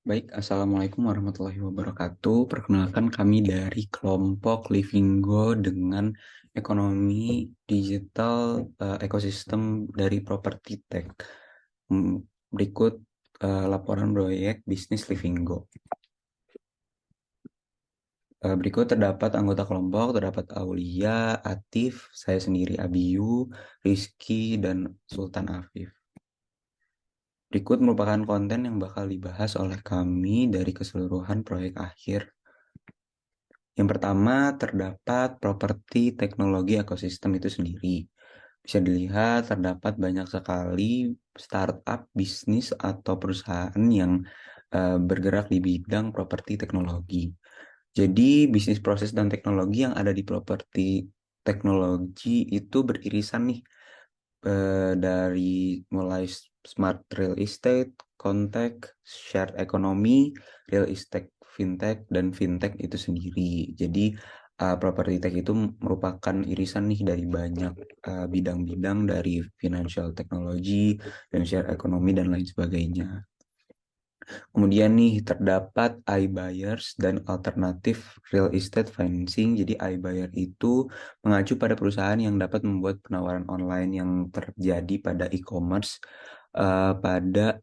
Baik, Assalamualaikum warahmatullahi wabarakatuh. Perkenalkan kami dari kelompok Livingo dengan ekonomi digital ekosistem dari Property Tech. Berikut laporan proyek bisnis Livingo. Berikut terdapat anggota kelompok, terdapat Aulia, Atif, saya sendiri Abiyu, Rizky, dan Sultan Afif. Berikut merupakan konten yang bakal dibahas oleh kami dari keseluruhan proyek akhir. Yang pertama, terdapat properti teknologi ekosistem itu sendiri. Bisa dilihat terdapat banyak sekali startup, bisnis, atau perusahaan yang bergerak di bidang properti teknologi. Jadi, bisnis proses dan teknologi yang ada di properti teknologi itu beririsan nih dari mulai smart real estate, contact, shared economy, real estate fintech, dan fintech itu sendiri. Jadi property tech itu merupakan irisan nih dari banyak bidang-bidang dari financial technology dan share economy dan lain sebagainya. Kemudian nih terdapat iBuyers dan alternatif real estate financing. Jadi iBuyer itu mengacu pada perusahaan yang dapat membuat penawaran online yang terjadi pada e-commerce pada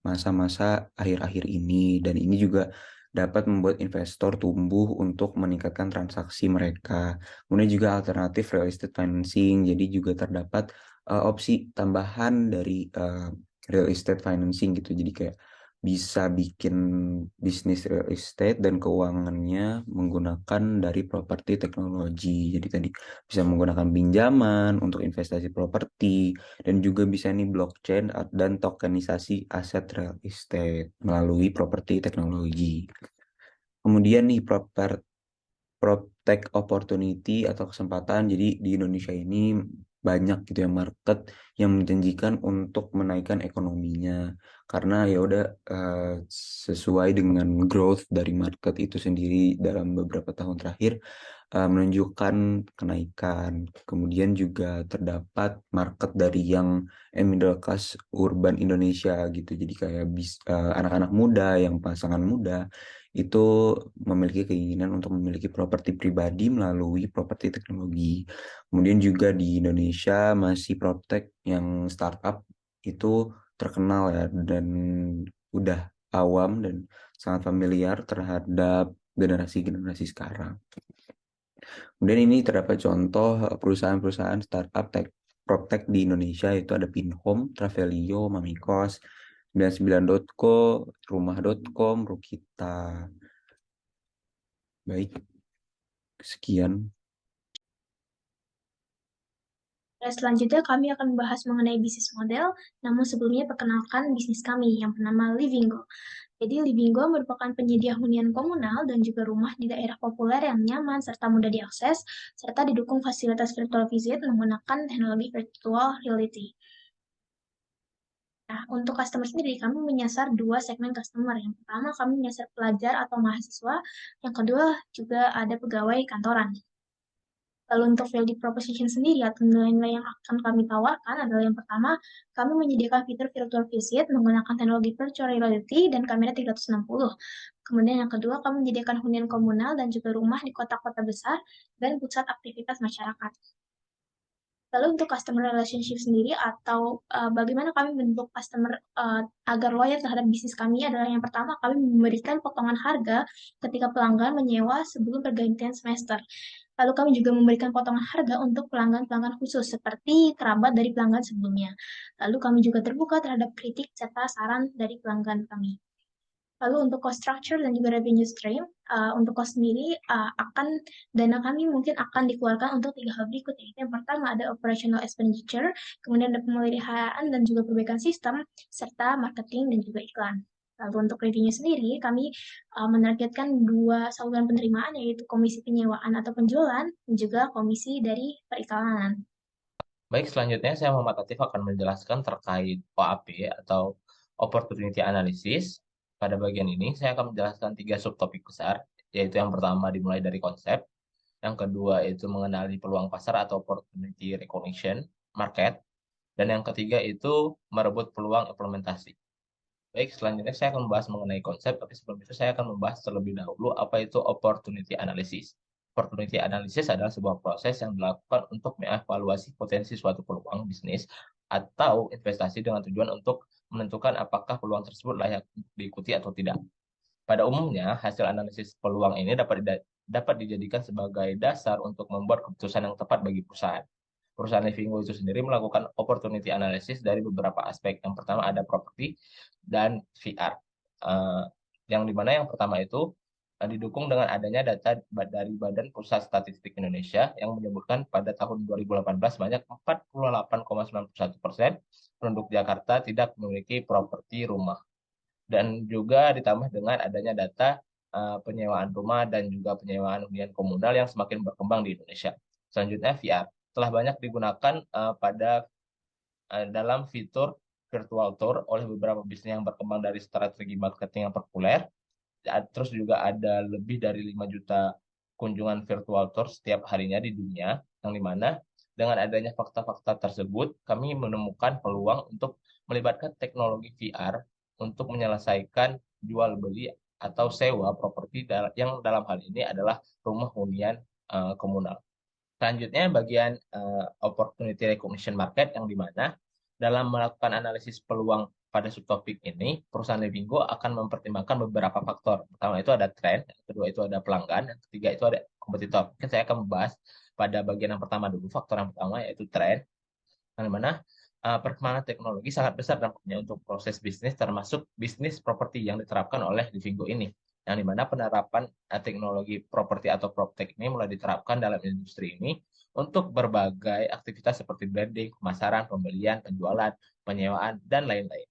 masa-masa akhir-akhir ini, dan ini juga dapat membuat investor tumbuh untuk meningkatkan transaksi mereka. Kemudian juga alternatif real estate financing. Jadi juga terdapat opsi tambahan dari real estate financing gitu. Jadi kayak bisa bikin bisnis real estate dan keuangannya menggunakan dari properti teknologi. Jadi tadi bisa menggunakan pinjaman untuk investasi properti, dan juga bisa nih blockchain dan tokenisasi aset real estate melalui properti teknologi. Kemudian nih PropTech opportunity atau kesempatan. Jadi di Indonesia ini banyak gitu ya market yang menjanjikan untuk menaikkan ekonominya, karena ya udah sesuai dengan growth dari market itu sendiri dalam beberapa tahun terakhir menunjukkan kenaikan. Kemudian juga terdapat market dari yang middle class urban Indonesia gitu. Jadi kayak anak-anak muda, yang pasangan muda itu memiliki keinginan untuk memiliki properti pribadi melalui properti teknologi. Kemudian juga di Indonesia masih PropTech yang startup itu terkenal ya, dan udah awam dan sangat familiar terhadap generasi-generasi sekarang. Kemudian ini terdapat contoh perusahaan-perusahaan startup PropTech di Indonesia, itu ada Pinhome, Travelio, Mamikos, 99.co, Rumah.com, Rukita. Baik, sekian. Dan selanjutnya kami akan membahas mengenai bisnis model, namun sebelumnya perkenalkan bisnis kami yang bernama Livingo. Jadi Livingo merupakan penyedia hunian komunal dan juga rumah di daerah populer yang nyaman serta mudah diakses, serta didukung fasilitas virtual visit menggunakan teknologi virtual reality. Nah, untuk customer sendiri, kami menyasar dua segmen customer. Yang pertama, kami menyasar pelajar atau mahasiswa. Yang kedua, juga ada pegawai kantoran. Lalu untuk value proposition sendiri atau nilai-nilai yang akan kami tawarkan adalah yang pertama, kami menyediakan fitur virtual visit menggunakan teknologi virtual reality dan kamera 360. Kemudian yang kedua, kami menyediakan hunian komunal dan juga rumah di kota-kota besar dan pusat aktivitas masyarakat. Lalu untuk customer relationship sendiri atau bagaimana kami membentuk customer agar loyal terhadap bisnis kami adalah yang pertama, kami memberikan potongan harga ketika pelanggan menyewa sebelum pergantian semester. Lalu kami juga memberikan potongan harga untuk pelanggan-pelanggan khusus seperti kerabat dari pelanggan sebelumnya. Lalu kami juga terbuka terhadap kritik serta saran dari pelanggan kami. Lalu untuk cost structure dan juga revenue stream, untuk cost sendiri dana kami mungkin akan dikeluarkan untuk tiga hal berikut, yaitu yang pertama ada operational expenditure, kemudian ada pemeliharaan dan juga perbaikan sistem, serta marketing dan juga iklan. Lalu untuk revenue sendiri, kami menargetkan dua saluran penerimaan, yaitu komisi penyewaan atau penjualan, dan juga komisi dari periklanan. Baik, selanjutnya saya Muhammad Latif akan menjelaskan terkait OAP atau Opportunity Analysis. Pada bagian ini, saya akan menjelaskan tiga subtopik besar, yaitu yang pertama dimulai dari konsep, yang kedua itu mengenali peluang pasar atau Opportunity Recognition Market, dan yang ketiga itu merebut peluang implementasi. Baik, selanjutnya saya akan membahas mengenai konsep, tapi sebelum itu saya akan membahas terlebih dahulu apa itu opportunity analysis. Opportunity analysis adalah sebuah proses yang dilakukan untuk mengevaluasi potensi suatu peluang bisnis atau investasi dengan tujuan untuk menentukan apakah peluang tersebut layak diikuti atau tidak. Pada umumnya, hasil analisis peluang ini dapat dijadikan sebagai dasar untuk membuat keputusan yang tepat bagi perusahaan. Perusahaan Livinggo itu sendiri melakukan opportunity analysis dari beberapa aspek. Yang pertama ada properti dan VR. Eh, yang dimana yang pertama itu didukung dengan adanya data dari Badan Pusat Statistik Indonesia yang menyebutkan pada tahun 2018 banyak 48,91% penduduk Jakarta tidak memiliki properti rumah, dan juga ditambah dengan adanya data penyewaan rumah dan juga penyewaan hunian komunal yang semakin berkembang di Indonesia. Selanjutnya VR telah banyak digunakan dalam fitur virtual tour oleh beberapa bisnis yang berkembang dari strategi marketing yang populer. Terus juga ada lebih dari 5 juta kunjungan virtual tour setiap harinya di dunia, yang dimana dengan adanya fakta-fakta tersebut, kami menemukan peluang untuk melibatkan teknologi VR untuk menyelesaikan jual beli atau sewa properti yang dalam hal ini adalah rumah hunian komunal. Selanjutnya bagian opportunity recognition market, yang dimana dalam melakukan analisis peluang pada subtopik ini, perusahaan Livinggo akan mempertimbangkan beberapa faktor. Pertama itu ada tren, yang kedua itu ada pelanggan, yang ketiga itu ada kompetitor. Mungkin saya akan membahas pada bagian yang pertama dulu, faktor yang pertama yaitu tren, yang dimana perkembangan teknologi sangat besar dampaknya untuk proses bisnis, termasuk bisnis properti yang diterapkan oleh Livinggo ini. Yang dimana penerapan teknologi properti atau PropTech ini mulai diterapkan dalam industri ini untuk berbagai aktivitas seperti branding, pemasaran, pembelian, penjualan, penyewaan, dan lain-lain.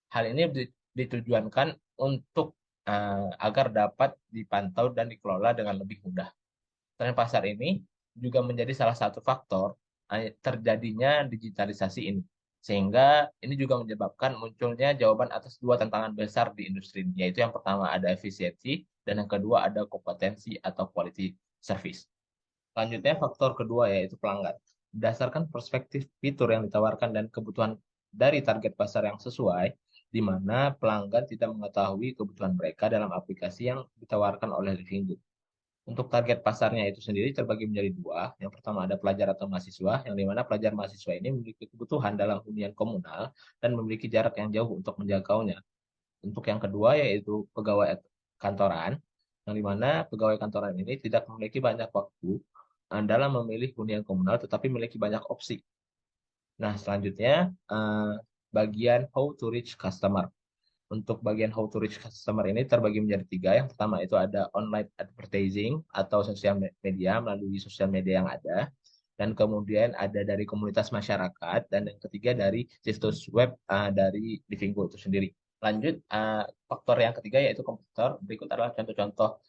Hal ini ditujuankan untuk agar dapat dipantau dan dikelola dengan lebih mudah. Tren pasar ini juga menjadi salah satu faktor terjadinya digitalisasi ini. Sehingga ini juga menyebabkan munculnya jawaban atas dua tantangan besar di industri ini, yaitu yang pertama ada efisiensi dan yang kedua ada kompetensi atau quality service. Selanjutnya faktor kedua yaitu pelanggan. Berdasarkan perspektif fitur yang ditawarkan dan kebutuhan dari target pasar yang sesuai, di mana pelanggan tidak mengetahui kebutuhan mereka dalam aplikasi yang ditawarkan oleh Livinggo. Untuk target pasarnya itu sendiri terbagi menjadi dua. Yang pertama ada pelajar atau mahasiswa, yang dimana pelajar mahasiswa ini memiliki kebutuhan dalam hunian komunal dan memiliki jarak yang jauh untuk menjangkaunya. Untuk yang kedua yaitu pegawai kantoran, yang dimana pegawai kantoran ini tidak memiliki banyak waktu dalam memilih hunian komunal, tetapi memiliki banyak opsi. Nah, selanjutnya bagian how to reach customer. Untuk bagian how to reach customer ini terbagi menjadi tiga. Yang pertama itu ada online advertising atau sosial media melalui sosial media yang ada. Dan kemudian ada dari komunitas masyarakat. Dan yang ketiga dari situs web dari Livinggo itu sendiri. Lanjut, faktor yang ketiga yaitu kompetitor. Berikut adalah contoh-contoh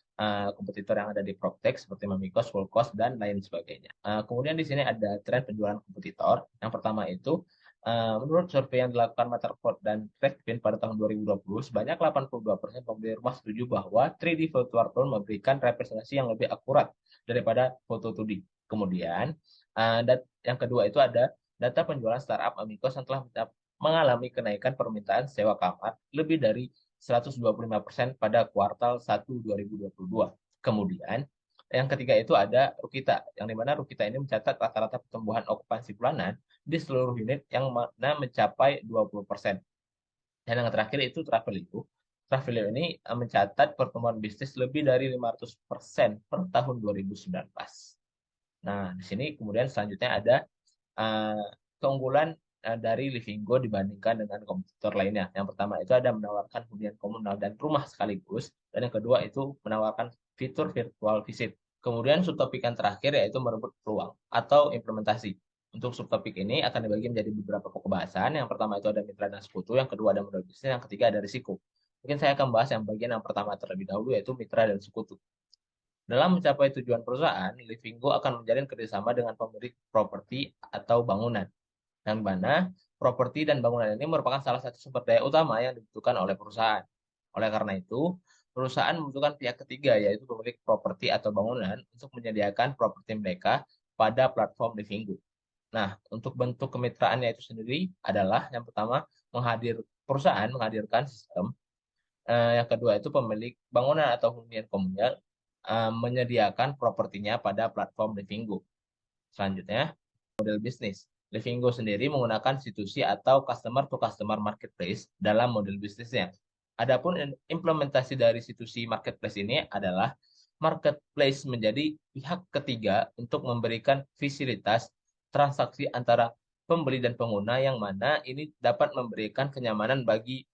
kompetitor yang ada di PropTech seperti Mamikos, Fullcost, dan lain sebagainya. Kemudian di sini ada tren penjualan kompetitor. Yang pertama itu menurut survei yang dilakukan Matterport dan Redfin pada tahun 2020, sebanyak 82% pembeli rumah setuju bahwa 3D virtual tour memberikan representasi yang lebih akurat daripada foto 2D. Kemudian, yang kedua itu ada data penjualan startup Amigos yang telah mengalami kenaikan permintaan sewa kamar lebih dari 125% pada kuartal 1 2022. Kemudian, yang ketiga itu ada Rukita, yang dimana Rukita ini mencatat rata-rata pertumbuhan okupansi bulanan di seluruh unit yang mana mencapai 20%. Dan yang terakhir itu Travelio. Travelio ini mencatat pertumbuhan bisnis lebih dari 500% per tahun 2019. Nah, di sini kemudian selanjutnya ada keunggulan dari Livinggo dibandingkan dengan kompetitor lainnya. Yang pertama itu ada menawarkan hunian komunal dan rumah sekaligus, dan yang kedua itu menawarkan fitur virtual visit. Kemudian subtopik yang terakhir yaitu merebut peluang atau implementasi. Untuk subtopik ini akan dibagi menjadi beberapa pokok bahasan. Yang pertama itu ada mitra dan sekutu, yang kedua ada modal bisnis, yang ketiga ada risiko. Mungkin saya akan bahas yang bagian yang pertama terlebih dahulu yaitu mitra dan sekutu. Dalam mencapai tujuan perusahaan, Livinggo akan menjalin kerjasama dengan pemilik properti atau bangunan, yang mana properti dan bangunan ini merupakan salah satu sumber daya utama yang dibutuhkan oleh perusahaan. Oleh karena itu, perusahaan membutuhkan pihak ketiga, yaitu pemilik properti atau bangunan, untuk menyediakan properti mereka pada platform Livinggo. Nah, untuk bentuk kemitraannya itu sendiri adalah yang pertama perusahaan menghadirkan sistem. Yang kedua itu pemilik bangunan atau hunian komunal menyediakan propertinya pada platform Livinggo. Selanjutnya, model bisnis. Livinggo sendiri menggunakan institusi atau customer to customer marketplace dalam model bisnisnya. Adapun implementasi dari institusi marketplace ini adalah marketplace menjadi pihak ketiga untuk memberikan fasilitas transaksi antara pembeli dan pengguna yang mana ini dapat memberikan kenyamanan bagi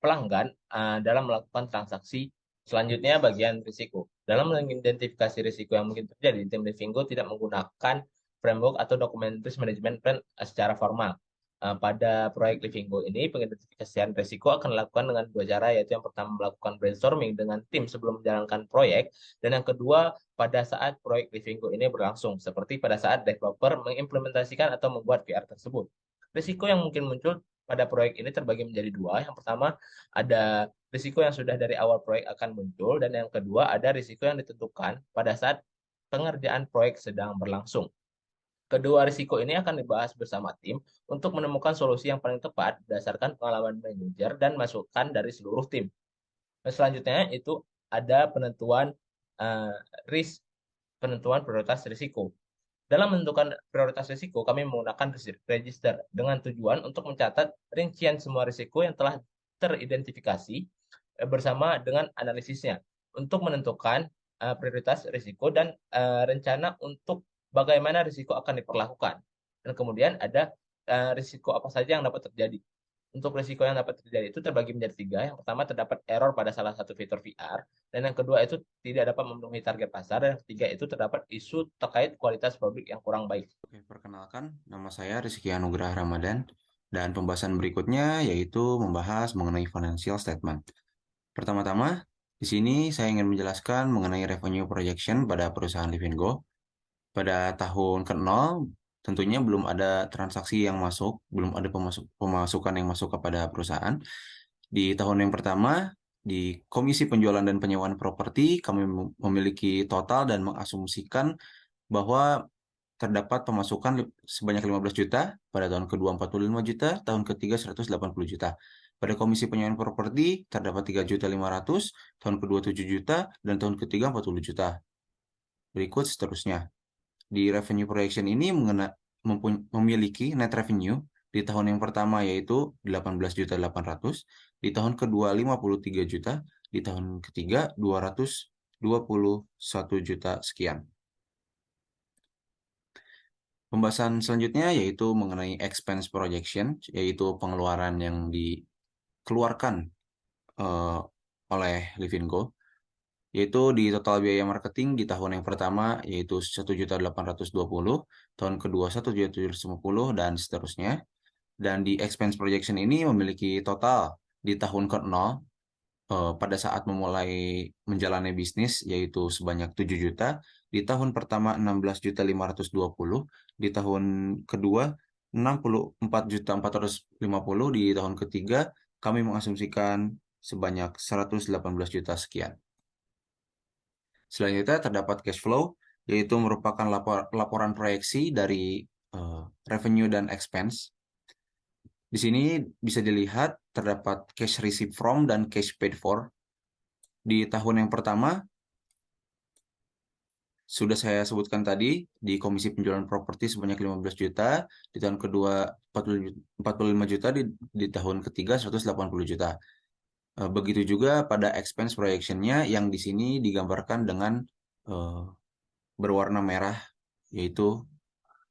pelanggan dalam melakukan transaksi. Selanjutnya bagian risiko. Dalam mengidentifikasi risiko yang mungkin terjadi, tim Livinggo tidak menggunakan framework atau dokumentaris manajemen plan secara formal. Pada proyek Livinggo ini, pengidentifikasian risiko akan dilakukan dengan dua cara, yaitu yang pertama melakukan brainstorming dengan tim sebelum menjalankan proyek, dan yang kedua pada saat proyek Livinggo ini berlangsung, seperti pada saat developer mengimplementasikan atau membuat VR tersebut. Risiko yang mungkin muncul pada proyek ini terbagi menjadi dua. Yang pertama, ada risiko yang sudah dari awal proyek akan muncul, dan yang kedua ada risiko yang ditentukan pada saat pengerjaan proyek sedang berlangsung. Kedua risiko ini akan dibahas bersama tim untuk menemukan solusi yang paling tepat berdasarkan pengalaman manajer dan masukan dari seluruh tim. Dan selanjutnya itu ada penentuan risk, penentuan prioritas risiko. Dalam menentukan prioritas risiko, kami menggunakan register dengan tujuan untuk mencatat rincian semua risiko yang telah teridentifikasi bersama dengan analisisnya untuk menentukan prioritas risiko dan rencana untuk bagaimana risiko akan diperlakukan. Dan kemudian ada risiko apa saja yang dapat terjadi. Untuk risiko yang dapat terjadi itu terbagi menjadi tiga. Yang pertama, terdapat error pada salah satu fitur VR. Dan yang kedua itu tidak dapat memenuhi target pasar. Dan yang ketiga itu terdapat isu terkait kualitas produk yang kurang baik. Oke, perkenalkan, nama saya Rizky Anugrah Ramadan, dan pembahasan berikutnya yaitu membahas mengenai financial statement. Pertama-tama, di sini saya ingin menjelaskan mengenai revenue projection pada perusahaan Livinggo. Pada tahun ke-0, tentunya belum ada transaksi yang masuk, belum ada pemasukan yang masuk kepada perusahaan. Di tahun yang pertama, di Komisi Penjualan dan Penyewaan Properti, kami memiliki total dan mengasumsikan bahwa terdapat pemasukan sebanyak 15 juta, pada tahun kedua 45 juta, tahun ketiga 180 juta. Pada Komisi Penyewaan Properti terdapat 3.500.000, tahun kedua 7 juta, dan tahun ketiga 40 juta. Berikut seterusnya. Di revenue projection ini memiliki net revenue di tahun yang pertama yaitu 18.800.000, di tahun kedua 53 juta, di tahun ketiga 221 juta sekian. Pembahasan selanjutnya yaitu mengenai expense projection, yaitu pengeluaran yang dikeluarkan oleh Livinggo, yaitu di total biaya marketing di tahun yang pertama yaitu 1.820.000, tahun kedua 1.750.000, dan seterusnya. Dan di expense projection ini memiliki total di tahun ke-0 pada saat memulai menjalani bisnis yaitu sebanyak 7 juta, di tahun pertama 16.520.000, di tahun kedua 64.450.000, di tahun ketiga kami mengasumsikan sebanyak 118 juta sekian. Selanjutnya terdapat cash flow, yaitu merupakan laporan proyeksi dari revenue dan expense. Di sini bisa dilihat terdapat cash received from dan cash paid for. Di tahun yang pertama, sudah saya sebutkan tadi, di Komisi Penjualan Properti sebanyak 15 juta, di tahun kedua 45 juta, di tahun ketiga 180 juta. Begitu juga pada expense projection-nya yang di sini digambarkan dengan berwarna merah, yaitu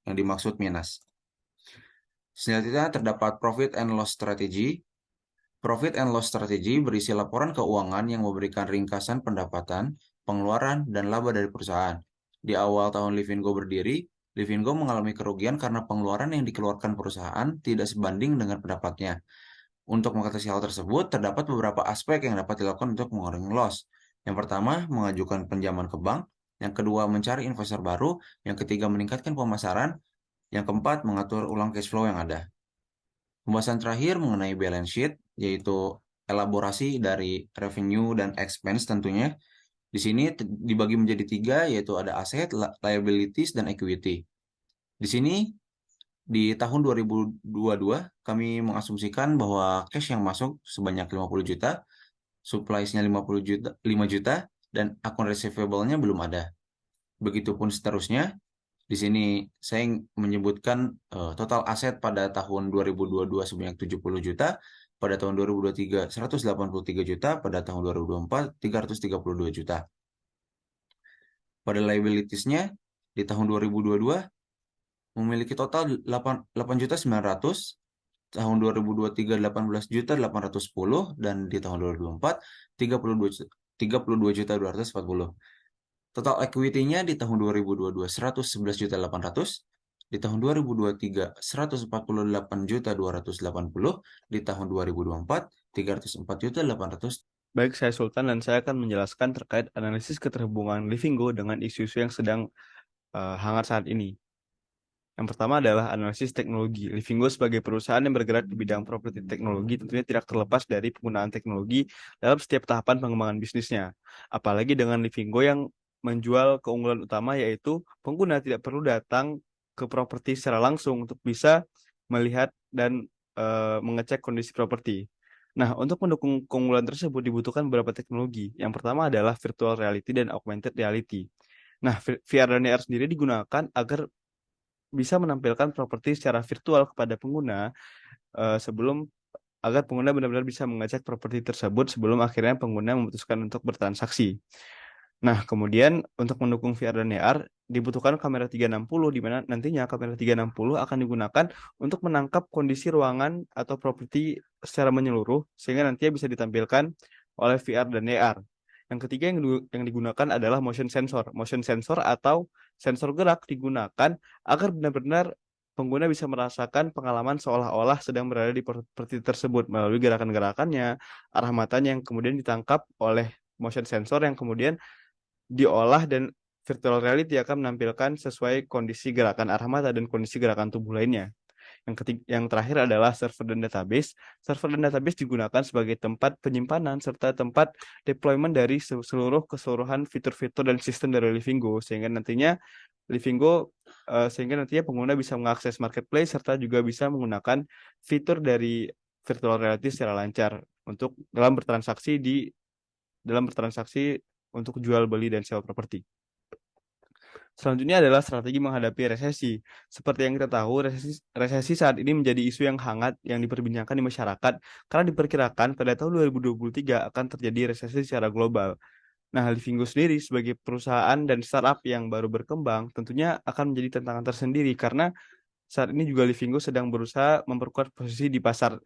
yang dimaksud minus. Selanjutnya terdapat profit and loss strategy. Profit and loss strategy berisi laporan keuangan yang memberikan ringkasan pendapatan, pengeluaran, dan laba dari perusahaan. Di awal tahun Livinggo berdiri, Livinggo mengalami kerugian karena pengeluaran yang dikeluarkan perusahaan tidak sebanding dengan pendapatnya. Untuk mengatasi hal tersebut, terdapat beberapa aspek yang dapat dilakukan untuk mengurangi loss. Yang pertama, mengajukan pinjaman ke bank. Yang kedua, mencari investor baru. Yang ketiga, meningkatkan pemasaran. Yang keempat, mengatur ulang cash flow yang ada. Pembahasan terakhir mengenai balance sheet, yaitu elaborasi dari revenue dan expense tentunya. Di sini dibagi menjadi tiga, yaitu ada aset, liabilities, dan equity. Di sini di tahun 2022 kami mengasumsikan bahwa cash yang masuk sebanyak 50 juta, supplies-nya 50 juta, 5 juta, dan akun receivable-nya belum ada. Begitupun seterusnya. Di sini saya menyebutkan total aset pada tahun 2022 sebanyak 70 juta, pada tahun 2023 183 juta, pada tahun 2024 332 juta. Pada liabilities-nya di tahun 2022 memiliki total 8 juta 900, tahun 2023 18 juta 810, dan di tahun 2024 32 juta 240. Total equity-nya di tahun 2022 111 juta 800, di tahun 2023 148 juta 280, di tahun 2024 304 juta 800. Baik, saya Sultan dan saya akan menjelaskan terkait analisis keterhubungan Livingo dengan isu-isu yang sedang hangat saat ini. Yang pertama adalah analisis teknologi. Livingo sebagai perusahaan yang bergerak di bidang properti teknologi tentunya tidak terlepas dari penggunaan teknologi dalam setiap tahapan pengembangan bisnisnya. Apalagi dengan Livingo yang menjual keunggulan utama yaitu pengguna tidak perlu datang ke properti secara langsung untuk bisa melihat dan mengecek kondisi properti. Nah, untuk mendukung keunggulan tersebut dibutuhkan beberapa teknologi. Yang pertama adalah virtual reality dan augmented reality. Nah, VR dan AR sendiri digunakan agar bisa menampilkan properti secara virtual kepada pengguna sebelum agar pengguna benar-benar bisa mengecek properti tersebut sebelum akhirnya pengguna memutuskan untuk bertransaksi. Nah, kemudian untuk mendukung VR dan AR dibutuhkan kamera 360 di mana nantinya kamera 360 akan digunakan untuk menangkap kondisi ruangan atau properti secara menyeluruh sehingga nantinya bisa ditampilkan oleh VR dan AR. Yang ketiga yang digunakan adalah motion sensor. Motion sensor atau sensor gerak digunakan agar benar-benar pengguna bisa merasakan pengalaman seolah-olah sedang berada di properti tersebut melalui gerakan-gerakannya, arah matanya yang kemudian ditangkap oleh motion sensor yang kemudian diolah dan virtual reality akan menampilkan sesuai kondisi gerakan arah mata dan kondisi gerakan tubuh lainnya. Yang terakhir adalah server dan database. Server dan database digunakan sebagai tempat penyimpanan serta tempat deployment dari keseluruhan fitur-fitur dan sistem dari Livingo sehingga nantinya pengguna bisa mengakses marketplace serta juga bisa menggunakan fitur dari virtual reality secara lancar untuk dalam bertransaksi untuk jual beli dan sewa properti. Selanjutnya adalah strategi menghadapi resesi. Seperti yang kita tahu, resesi saat ini menjadi isu yang hangat yang diperbincangkan di masyarakat karena diperkirakan pada tahun 2023 akan terjadi resesi secara global. Nah, Livingo sendiri sebagai perusahaan dan startup yang baru berkembang tentunya akan menjadi tantangan tersendiri karena saat ini juga Livingo sedang berusaha memperkuat posisi di pasar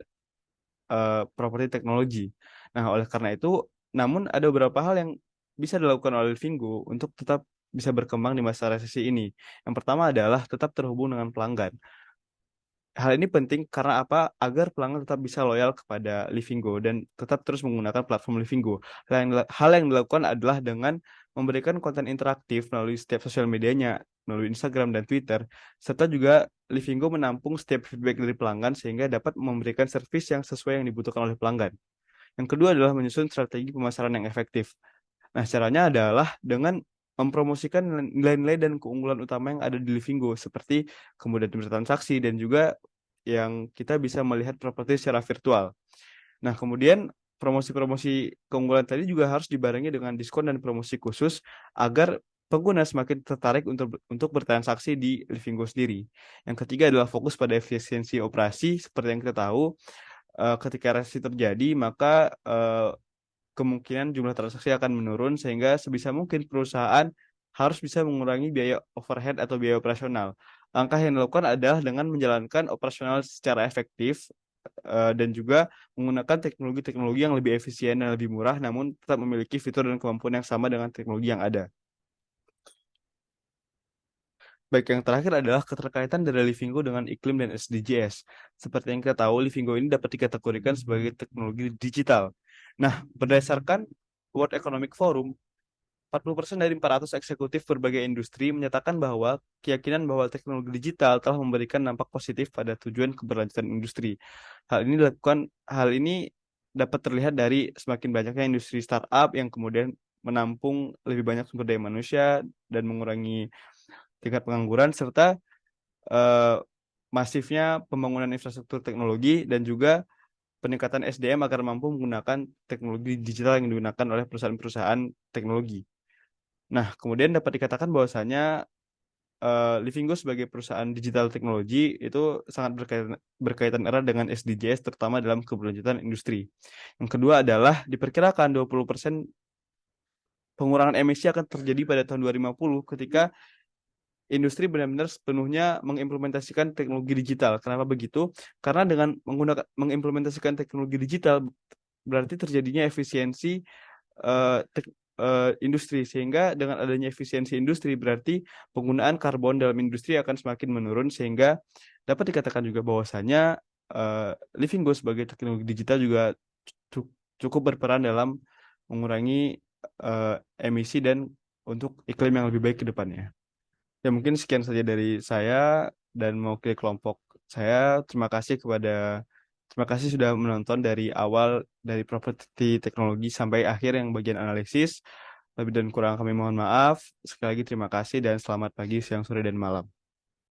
properti teknologi. Nah, oleh karena itu, namun ada beberapa hal yang bisa dilakukan oleh Livingo untuk tetap bisa berkembang di masa resesi ini. Yang pertama adalah tetap terhubung dengan pelanggan. Hal ini penting karena apa? Agar pelanggan tetap bisa loyal kepada Livingo dan tetap terus menggunakan platform Livingo. Hal yang dilakukan adalah dengan memberikan konten interaktif melalui setiap sosial medianya, melalui Instagram dan Twitter, serta juga Livingo menampung setiap feedback dari pelanggan sehingga dapat memberikan servis yang sesuai yang dibutuhkan oleh pelanggan. Yang kedua adalah menyusun strategi pemasaran yang efektif. Nah, caranya adalah dengan mempromosikan nilai-nilai dan keunggulan utama yang ada di Livingo seperti kemudahan bertransaksi dan juga yang kita bisa melihat properti secara virtual. Nah, kemudian promosi-promosi keunggulan tadi juga harus dibarengi dengan diskon dan promosi khusus agar pengguna semakin tertarik untuk bertransaksi di Livingo sendiri. Yang ketiga adalah fokus pada efisiensi operasi. Seperti yang kita tahu, ketika resesi terjadi, maka kemungkinan jumlah transaksi akan menurun sehingga sebisa mungkin perusahaan harus bisa mengurangi biaya overhead atau biaya operasional. Langkah yang dilakukan adalah dengan menjalankan operasional secara efektif dan juga menggunakan teknologi-teknologi yang lebih efisien dan lebih murah namun tetap memiliki fitur dan kemampuan yang sama dengan teknologi yang ada. Baik, yang terakhir adalah keterkaitan dari Livingo dengan iklim dan SDGs. Seperti yang kita tahu, Livingo ini dapat dikategorikan sebagai teknologi digital. Nah, berdasarkan World Economic Forum, 40% dari 400 eksekutif berbagai industri menyatakan bahwa keyakinan bahwa teknologi digital telah memberikan dampak positif pada tujuan keberlanjutan industri. Hal ini dapat terlihat dari semakin banyaknya industri startup yang kemudian menampung lebih banyak sumber daya manusia dan mengurangi tingkat pengangguran serta masifnya pembangunan infrastruktur teknologi dan juga peningkatan SDM agar mampu menggunakan teknologi digital yang digunakan oleh perusahaan-perusahaan teknologi. Nah, kemudian dapat dikatakan bahwasanya Livinggo sebagai perusahaan digital teknologi itu sangat berkaitan erat dengan SDGs, terutama dalam keberlanjutan industri. Yang kedua adalah diperkirakan 20% pengurangan emisi akan terjadi pada tahun 2050 ketika industri benar-benar sepenuhnya mengimplementasikan teknologi digital. Kenapa begitu? Karena dengan mengimplementasikan teknologi digital berarti terjadinya efisiensi industri, sehingga dengan adanya efisiensi industri berarti penggunaan karbon dalam industri akan semakin menurun, sehingga dapat dikatakan juga bahwasanya Livinggo sebagai teknologi digital juga cukup berperan dalam mengurangi emisi dan untuk iklim yang lebih baik ke depannya. Ya mungkin sekian saja dari saya dan mewakili kelompok saya. Terima kasih sudah menonton dari awal dari properti teknologi sampai akhir yang bagian analisis. Lebih dan kurang kami mohon maaf. Sekali lagi terima kasih dan selamat pagi, siang, sore, dan malam.